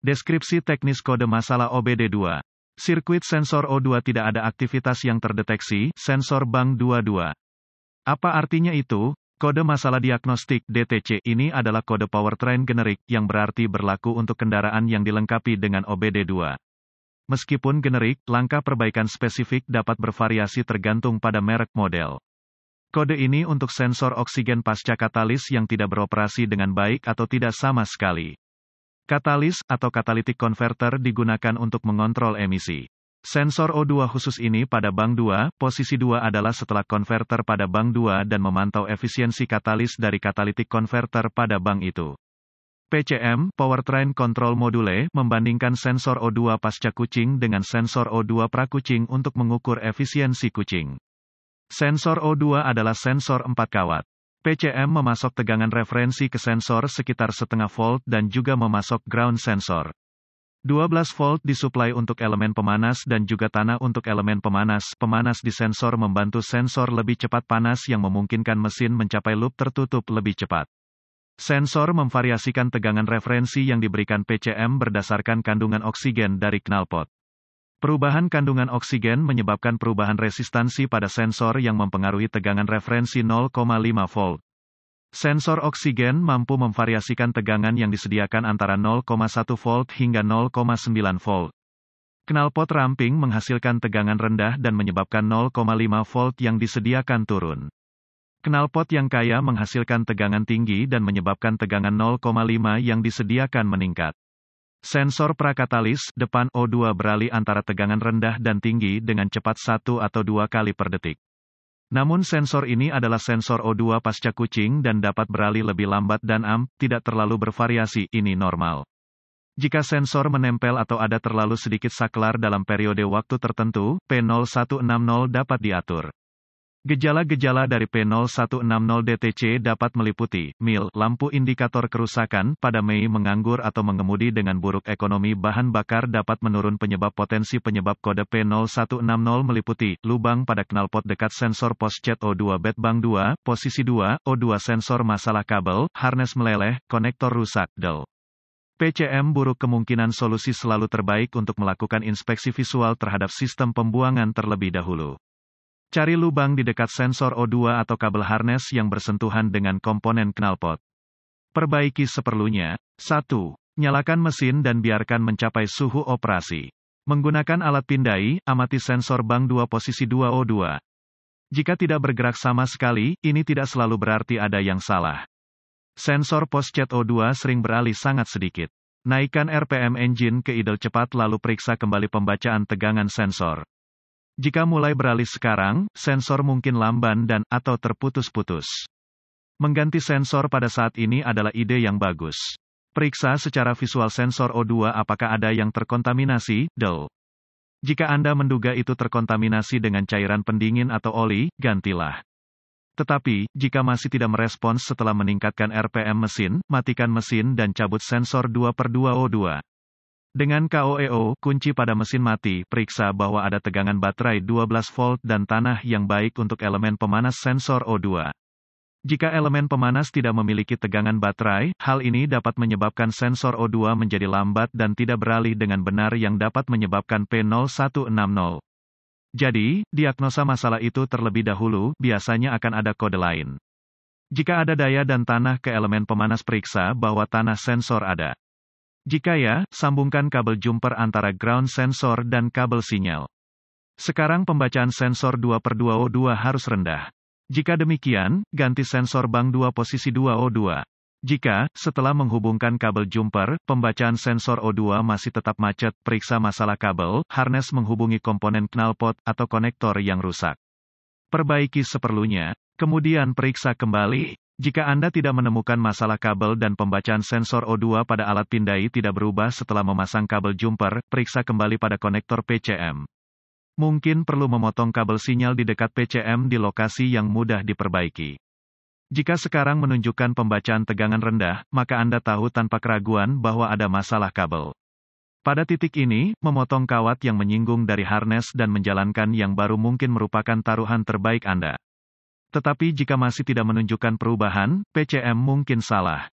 Deskripsi teknis kode masalah OBD2. Sirkuit sensor O2 tidak ada aktivitas yang terdeteksi, sensor bank 22. Apa artinya itu? Kode masalah diagnostik DTC ini adalah kode powertrain generik yang berarti berlaku untuk kendaraan yang dilengkapi dengan OBD2. Meskipun generik, langkah perbaikan spesifik dapat bervariasi tergantung pada merek model. Kode ini untuk sensor oksigen pasca katalis yang tidak beroperasi dengan baik atau tidak sama sekali. Katalis atau catalytic converter digunakan untuk mengontrol emisi. Sensor O2 khusus ini pada bank 2, posisi 2 adalah setelah konverter pada bank 2 dan memantau efisiensi katalis dari catalytic converter pada bank itu. PCM, Powertrain Control Module, membandingkan sensor O2 pasca kucing dengan sensor O2 prakucing untuk mengukur efisiensi kucing. Sensor O2 adalah sensor 4 kawat. PCM memasok tegangan referensi ke sensor sekitar 0,5 volt dan juga memasok ground sensor. 12 volt disuplai untuk elemen pemanas dan juga tanah untuk elemen pemanas. Pemanas di sensor membantu sensor lebih cepat panas yang memungkinkan mesin mencapai loop tertutup lebih cepat. Sensor memvariasikan tegangan referensi yang diberikan PCM berdasarkan kandungan oksigen dari knalpot. Perubahan kandungan oksigen menyebabkan perubahan resistansi pada sensor yang mempengaruhi tegangan referensi 0,5 volt. Sensor oksigen mampu memvariasikan tegangan yang disediakan antara 0,1 volt hingga 0,9 volt. Knalpot ramping menghasilkan tegangan rendah dan menyebabkan 0,5 volt yang disediakan turun. Knalpot yang kaya menghasilkan tegangan tinggi dan menyebabkan tegangan 0,5 yang disediakan meningkat. Sensor prakatalis, depan O2 beralih antara tegangan rendah dan tinggi dengan cepat 1 atau 2 kali per detik. Namun sensor ini adalah sensor O2 pasca kucing dan dapat beralih lebih lambat dan tidak terlalu bervariasi, ini normal. Jika sensor menempel atau ada terlalu sedikit saklar dalam periode waktu tertentu, P0160 dapat diatur. Gejala-gejala dari P0160 DTC dapat meliputi, mil, lampu indikator kerusakan, pada Mei menganggur atau mengemudi dengan buruk ekonomi bahan bakar dapat menurun penyebab potensi penyebab kode P0160 meliputi, lubang pada knalpot dekat sensor poschet O2 bed bank 2, posisi 2, O2 sensor masalah kabel, harness meleleh, konektor rusak, del. PCM buruk kemungkinan solusi selalu terbaik untuk melakukan inspeksi visual terhadap sistem pembuangan terlebih dahulu. Cari lubang di dekat sensor O2 atau kabel harness yang bersentuhan dengan komponen knalpot. Perbaiki seperlunya. 1. Nyalakan mesin dan biarkan mencapai suhu operasi. Menggunakan alat pindai, amati sensor bank 2 posisi 2 O2. Jika tidak bergerak sama sekali, ini tidak selalu berarti ada yang salah. Sensor poschet O2 sering beralih sangat sedikit. Naikkan RPM engine ke idle cepat lalu periksa kembali pembacaan tegangan sensor. Jika mulai beralih sekarang, sensor mungkin lamban dan atau terputus-putus. Mengganti sensor pada saat ini adalah ide yang bagus. Periksa secara visual sensor O2 apakah ada yang terkontaminasi, del. Jika Anda menduga itu terkontaminasi dengan cairan pendingin atau oli, gantilah. Tetapi, jika masih tidak merespons setelah meningkatkan RPM mesin, matikan mesin dan cabut sensor 2/2 O2. Dengan KOEO, kunci pada mesin mati, periksa bahwa ada tegangan baterai 12 volt dan tanah yang baik untuk elemen pemanas sensor O2. Jika elemen pemanas tidak memiliki tegangan baterai, hal ini dapat menyebabkan sensor O2 menjadi lambat dan tidak beralih dengan benar yang dapat menyebabkan P0160. Jadi, diagnosa masalah itu terlebih dahulu, biasanya akan ada kode lain. Jika ada daya dan tanah ke elemen pemanas, periksa bahwa tanah sensor ada. Jika ya, sambungkan kabel jumper antara ground sensor dan kabel sinyal. Sekarang pembacaan sensor 2/2 O2 harus rendah. Jika demikian, ganti sensor bank 2 posisi 2 O2. Jika, setelah menghubungkan kabel jumper, pembacaan sensor O2 masih tetap macet, periksa masalah kabel, harness menghubungi komponen knalpot, atau konektor yang rusak. Perbaiki seperlunya, kemudian periksa kembali. Jika Anda tidak menemukan masalah kabel dan pembacaan sensor O2 pada alat pindai tidak berubah setelah memasang kabel jumper, periksa kembali pada konektor PCM. Mungkin perlu memotong kabel sinyal di dekat PCM di lokasi yang mudah diperbaiki. Jika sekarang menunjukkan pembacaan tegangan rendah, maka Anda tahu tanpa keraguan bahwa ada masalah kabel. Pada titik ini, memotong kawat yang menyinggung dari harness dan menjalankan yang baru mungkin merupakan taruhan terbaik Anda. Tetapi jika masih tidak menunjukkan perubahan, PCM mungkin salah.